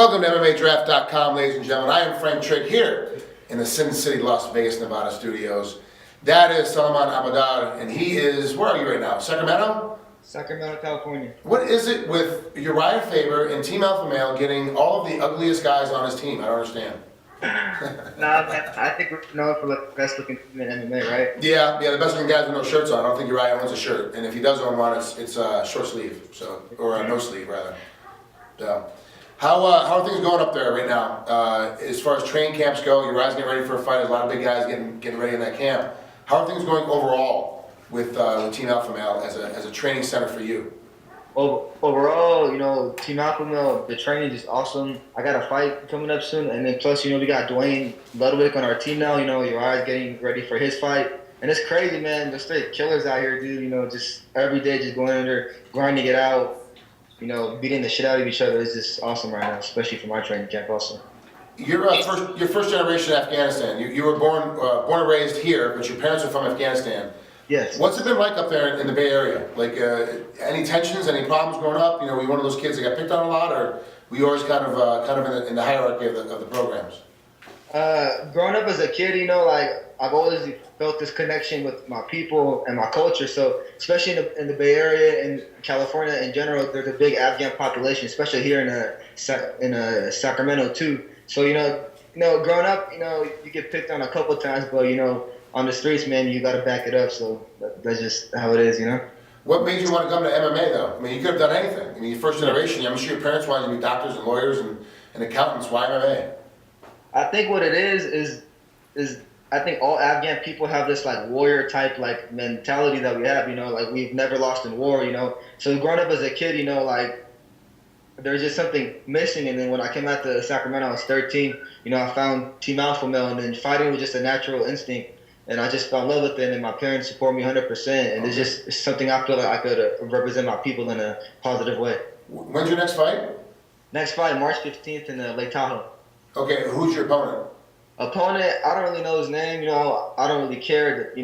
Welcome to MMADraft.com, ladies and gentlemen. I am Frank Trigg here in the Sin City, Las Vegas, Nevada studios. That is Salaiman Ahmadyar, and he is, where are you right now? Sacramento? Sacramento, California. What is it with Uriah Faber and Team Alpha Male getting all of the ugliest guys on his team? I don't understand. I think we're known for the best looking team in MMA, right? Yeah, the best looking guys with no shirts on. I don't think Uriah owns a shirt, and if he does own one, it's short sleeve, or no sleeve rather. So, how are things going up there right now? As far as training camps go, Uriah's getting ready for a fight. There's a lot of big guys getting ready in that camp. How are things going overall with Team Alpha Male as a training center for you? Overall, Team Alpha Male, the training is awesome. I got a fight coming up soon, and then plus, we got Dwayne Ludwig on our team now. Uriah's getting ready for his fight. And it's crazy, man. They're straight killers out here, dude. Just every day just going in there, grinding it out, beating the shit out of each other. It's just awesome right now, especially for my training camp also. You're first generation Afghanistan. You were born and raised here, but your parents are from Afghanistan. Yes. What's it been like up there in the Bay Area? Like, any tensions, any problems growing up? Were you one of those kids that got picked on a lot, or were you always kind of in the hierarchy of the programs? Growing up as a kid, I've always felt this connection with my people and my culture. So, especially in the Bay Area and California in general, there's a big Afghan population, especially here in Sacramento too. So, growing up, you get picked on a couple times, but on the streets, man, you got to back it up. So that's just how it is, What made you want to come to MMA, though? You could have done anything. You're first generation. I'm sure your parents wanted you to be doctors and lawyers and accountants. Why MMA? I think what it is I think all Afghan people have this warrior type mentality that we have. We've never lost in war. So growing up as a kid, there's just something missing. And then when I came out to Sacramento, I was 13. I found Team Alpha Male, and then fighting was just a natural instinct. And I just fell in love with it, and my parents support me 100%. And it's something I feel like I could represent my people in a positive way. When's your next fight? Next fight, March 15th in Lake Tahoe. Okay, who's your opponent? Opponent, I don't really know his name. I don't really care.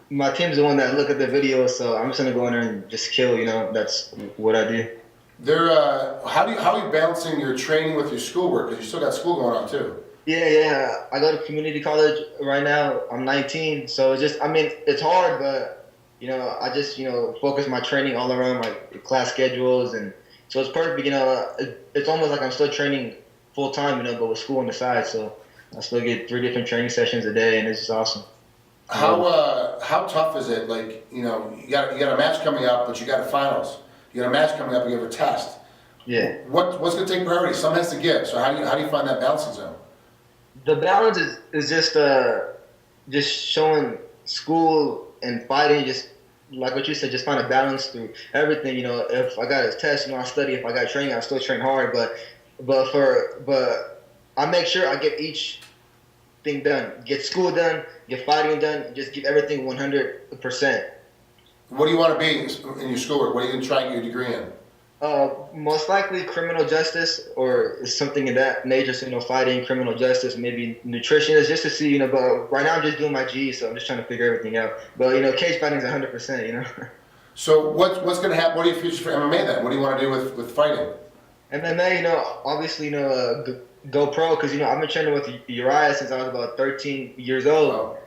My team's the one that look at the videos, so I'm just gonna go in there and just kill. That's what I do. How are you balancing your training with your schoolwork? Because you still got school going on too. Yeah. I go to community college right now. I'm 19, so it's hard, but I just focus my training all around my class schedules, and so it's perfect. It's almost like I'm still training full time, but with school on the side. So I still get 3 different training sessions a day, and it's just awesome. How tough is it? You got a match coming up, but you got a finals. You got a match coming up, you have a test. Yeah. What's going to take priority? Some has to give. So how do you find that balancing zone? The balance is just showing school and fighting, just like what you said, just find a balance through everything. If I got a test, I study. If I got training, I still train hard. But I make sure I get each thing done. Get school done, get fighting done, just give everything 100%. What do you want to be in your schoolwork? What are you going to try and get your degree in? Most likely criminal justice or something in that nature. So, fighting, criminal justice, maybe nutritionist, just to see, but right now I'm just doing my G, so I'm just trying to figure everything out. But, cage fighting is 100%, So what's going to happen? What are your futures for MMA then? What do you want to do with fighting? MMA, obviously, go pro, because, I've been training with Uriah since I was about 13 years old. Oh.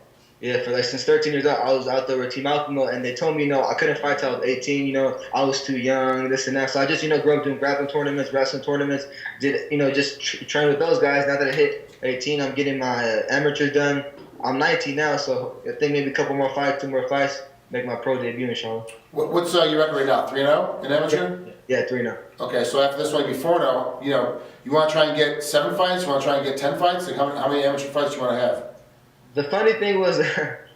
Yeah, since 13 years old, I was out there with Team Alpha Male, and they told me, I couldn't fight till I was 18, I was too young, this and that. So I just, grew up doing grappling tournaments, wrestling tournaments, did, just train with those guys. Now that I hit 18, I'm getting my amateurs done. I'm 19 now, so I think maybe a couple more fights, 2 more fights, make my pro debut, inshallah. What's your record right now? 3-0 in amateur? Yeah, 3-0. Okay, so after this one, you'll be 4-0. You want to try and get 7 fights? You want to try and get 10 fights? Like how many amateur fights do you want to have? The funny thing was,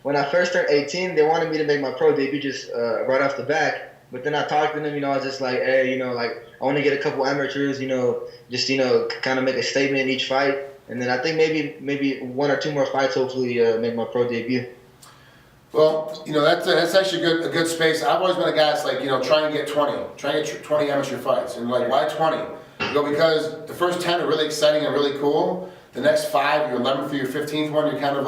when I first turned 18, they wanted me to make my pro debut just right off the bat. But then I talked to them, I was just like, hey, I want to get a couple amateurs, just, kind of make a statement in each fight. And then I think maybe 1 or 2 more fights, hopefully make my pro debut. Well, that's actually a good space. I've always been a guy that's try and get 20. Try and get 20 amateur fights. And why 20? Because the first 10 are really exciting and really cool. The next 5, your 11th through your 15th one, you're kind of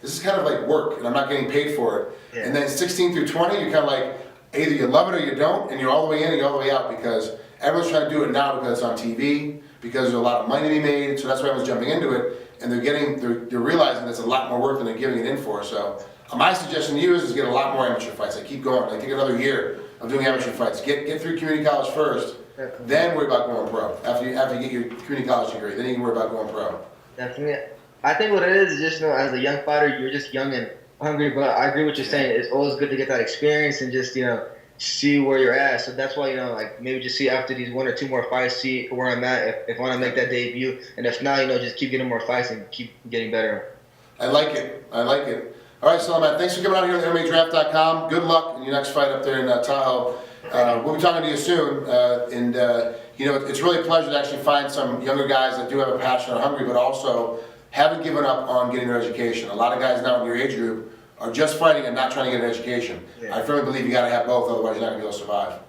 this is kind of like work, and I'm not getting paid for it. Yeah. And then 16 through 20, you're kind of either you love it or you don't, and you're all the way in and you're all the way out, because everyone's trying to do it now because it's on TV, because there's a lot of money to be made, so that's why everyone's jumping into it, and they're realizing there's a lot more work than they're giving it in for. So my suggestion to you is get a lot more amateur fights. Like keep going, like take another year of doing amateur fights. Get through community college first, then worry about going pro. After you get your community college degree, then you can worry about going pro. Definitely. I think what it is just, you know, as a young fighter, you're just young and hungry, but I agree with what you're saying. It's always good to get that experience and just, you know, see where you're at. So that's why, you know, like maybe just see after these 1 or 2 more fights, see where I'm at, if I want to make that debut. And if not, you know, just keep getting more fights and keep getting better. I like it. I like it. All right, Salaiman, thanks for coming out here to MMADraft.com. Good luck in your next fight up there in Tahoe. We'll be talking to you soon. You know, it's really a pleasure to actually find some younger guys that do have a passion and are hungry, but also haven't given up on getting their education. A lot of guys now in your age group are just fighting and not trying to get an education. Yeah. I firmly believe you got to have both, otherwise you're not going to be able to survive.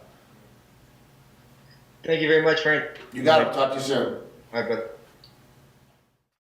Thank you very much, Frank. You got it. Talk to you soon. All right, brother.